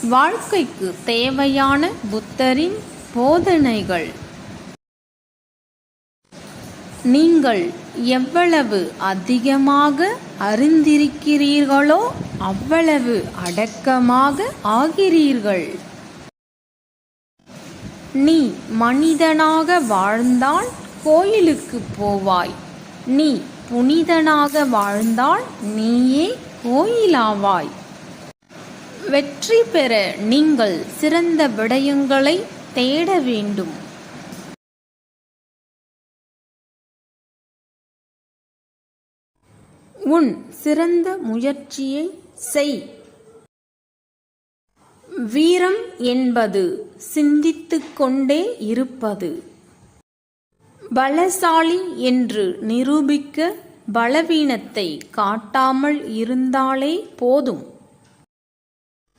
வாழ்க்கைக்கு தேவையான புத்தரின் போதனைகள். நீங்கள் எவ்வளவு அதிகமாக அறிந்திருக்கிறீர்களோ அவ்வளவு அடக்கமாக ஆகிறீர்கள். நீ மனிதனாக வாழ்ந்தால் கோயிலுக்கு போவாய். நீ புனிதனாக வாழ்ந்தால் நீயே கோயிலாவாய். வெற்றி பெற நீங்கள் சிறந்த விடயங்களை தேட வேண்டும். உன் சிறந்த முயற்சியை செய். வீரம் என்பது சிந்தித்துக் கொண்டே இருப்பது. பலசாலி என்று நிரூபிக்க பலவீனத்தை காட்டாமல் இருந்தாலே போதும்.